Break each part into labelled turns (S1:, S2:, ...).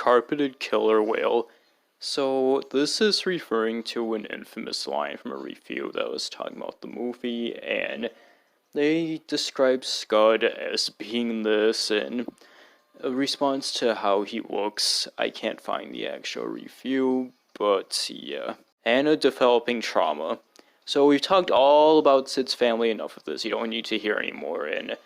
S1: carpeted killer whale. So this is referring to an infamous line from a review that was talking about the movie, and they describe Scud as being this, and a response to how he looks. I can't find the actual review, but yeah. And a developing trauma. So we've talked all about Sid's family, enough of this, you don't need to hear anymore, and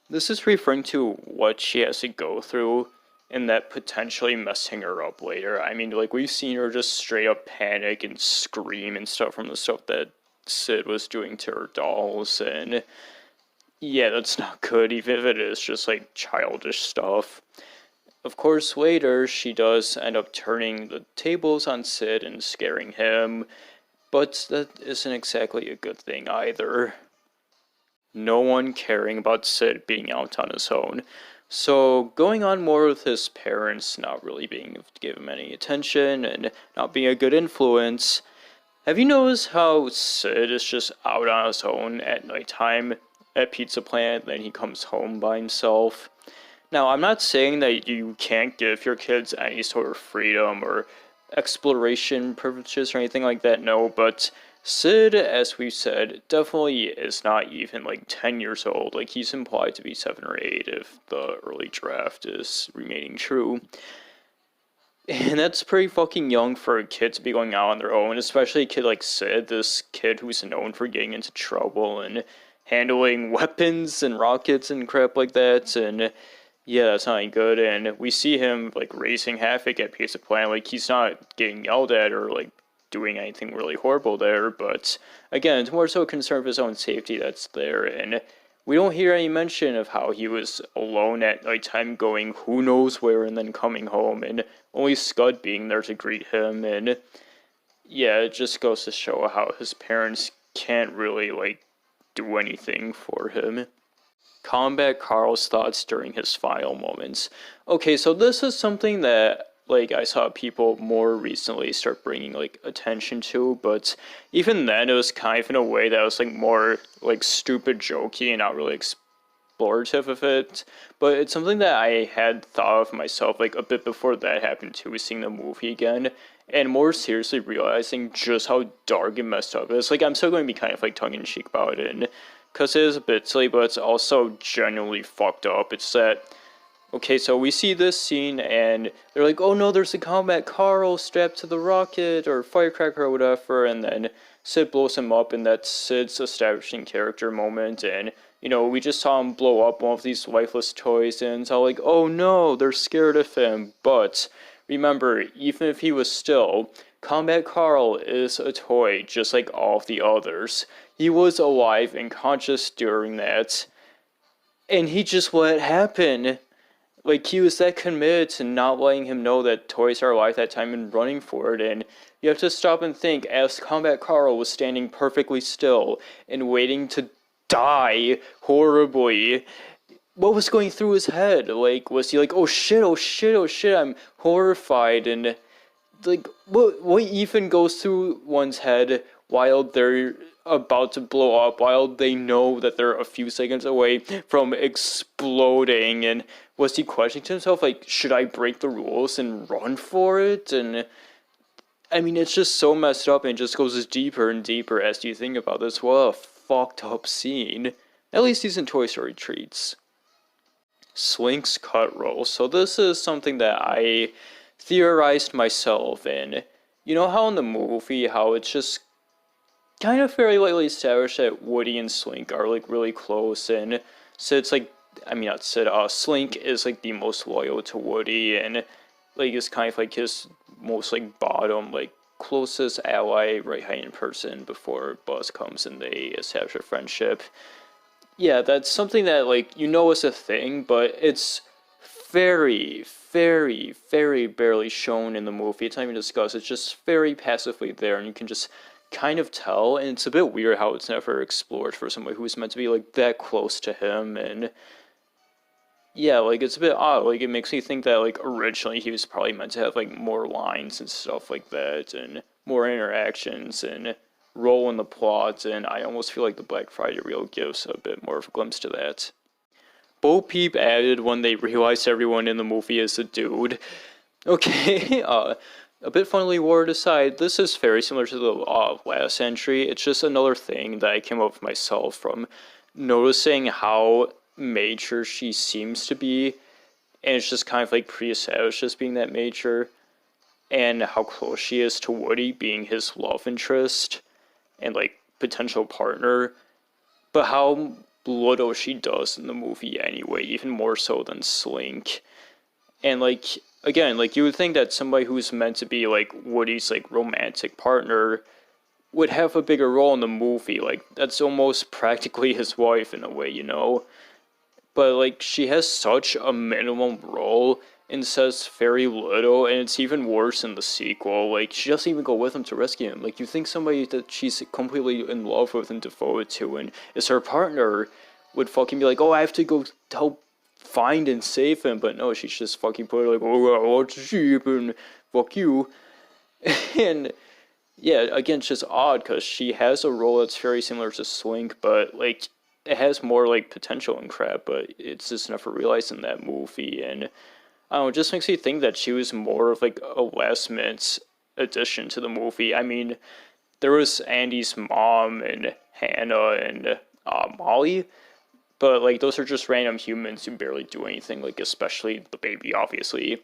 S1: this is referring to what she has to go through and that potentially messing her up later. I mean, like, we've seen her just straight up panic and scream and stuff from the stuff that Sid was doing to her dolls, and yeah, that's not good, even if it is just, like, childish stuff. Of course, later, she does end up turning the tables on Sid and scaring him, but that isn't exactly a good thing either. No one caring about Sid being out on his own. So, going on more with his parents not really being able to give him any attention and not being a good influence. Have you noticed how Sid is just out on his own at nighttime at Pizza Planet, then he comes home by himself? Now, I'm not saying that you can't give your kids any sort of freedom or exploration privileges or anything like that, no, but Sid, as we've said, definitely is not even, like, 10 years old. Like, he's implied to be 7 or 8 if the early draft is remaining true. And that's pretty fucking young for a kid to be going out on their own, especially a kid like Sid, this kid who's known for getting into trouble and handling weapons and rockets and crap like that, and yeah, that's not any good. And we see him, like, raising havoc at Pizza Planet. Like, he's not getting yelled at or, like, doing anything really horrible there, but again, it's more so concerned with his own safety that's there, and we don't hear any mention of how he was alone at nighttime going who knows where and then coming home, and only Scud being there to greet him, and yeah, it just goes to show how his parents can't really, like, do anything for him. Combat Carl's thoughts during his final moments. Okay, so this is something that, like, I saw people more recently start bringing, like, attention to, but even then it was kind of in a way that was, like, more, like, stupid jokey and not really explorative of it, but it's something that I had thought of myself, like, a bit before that happened too, seeing the movie again, and more seriously realizing just how dark and messed up it is. Like, I'm still going to be kind of, like, tongue-in-cheek about it, and because it is a bit silly, but it's also genuinely fucked up. It's that, okay, so we see this scene, and they're like, oh no, there's a Combat Carl strapped to the rocket, or firecracker, or whatever, and then Sid blows him up, and that's Sid's establishing character moment, and, you know, we just saw him blow up one of these lifeless toys, and it's all like, oh no, they're scared of him, but remember, even if he was still, Combat Carl is a toy, just like all of the others. He was alive and conscious during that, and he just let it happen. Like, he was that committed to not letting him know that toys are alive that time and running for it, and you have to stop and think, as Combat Carl was standing perfectly still and waiting to die horribly, what was going through his head? Like, was he like, oh shit, oh shit, oh shit, I'm horrified, and, like, what even goes through one's head while they're about to blow up, while they know that they're a few seconds away from exploding? And was he questioning to himself, like, should I break the rules and run for it? And I mean, it's just so messed up, and it just goes deeper and deeper as you think about this. What a fucked up scene. At least these in Toy Story treats. Swinks cut roll. So this is something that I theorized myself, and you know how in the movie, how it's just kind of very lightly established that Woody and Slink are, like, really close, and Sid's, like, I mean, not Sid, Slink is, like, the most loyal to Woody, and, like, is kind of, like, his most, like, bottom, like, closest ally, right-hand person before Buzz comes and they establish a friendship. Yeah, that's something that, like, you know is a thing, but it's very, very, very barely shown in the movie. It's not even discussed. It's just very passively there, and you can just kind of tell, and it's a bit weird how it's never explored for somebody who's meant to be, like, that close to him, and yeah, like, it's a bit odd. Like, it makes me think that, like, originally he was probably meant to have, like, more lines and stuff like that, and more interactions, and role in the plot, and I almost feel like the Black Friday reel gives a bit more of a glimpse to that. Peep added when they realized everyone in the movie is a dude. Okay, a bit funnily worded aside, this is very similar to the last entry. It's just another thing that I came up with myself from noticing how mature she seems to be, and it's just kind of like pre-established as being that mature, and how close she is to Woody being his love interest and like potential partner, but how little she does in the movie anyway, even more so than Slink. And like again, like you would think that somebody who's meant to be like Woody's like romantic partner would have a bigger role in the movie. Like that's almost practically his wife in a way, you know? But like she has such a minimum role and says very little, and it's even worse in the sequel. Like she doesn't even go with him to rescue him. Like you think somebody that she's completely in love with and devoted to and is her partner would fucking be like, oh, I have to go help find and save him, but no, she's just fucking put like, oh, I want to sheep and fuck you. And yeah, again, it's just odd because she has a role that's very similar to Swink, but like it has more like potential and crap, but it's just never realized in that movie. And I don't know, it just makes me think that she was more of like a last minute addition to the movie. I mean, there was Andy's mom and Hannah and Molly, but like those are just random humans who barely do anything, like especially the baby, obviously.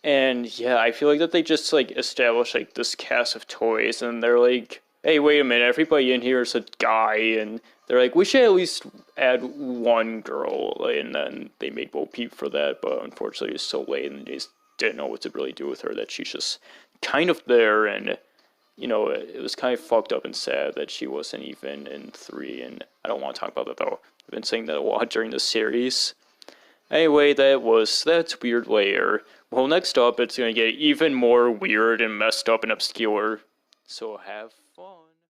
S1: And yeah, I feel like that they just like establish like this cast of toys, and they're like, "Hey, wait a minute! Everybody in here is a guy," and they're like, "We should at least add one girl." And then they made Bo Peep for that, but unfortunately, it's so late, and they just didn't know what to really do with her. That she's just kind of there, and you know, it was kind of fucked up and sad that she wasn't even in 3. And I don't want to talk about that though. I've been saying that a lot during the series. Anyway, that's Weird Layer. Well, next up, it's gonna get even more weird and messed up and obscure. So have fun.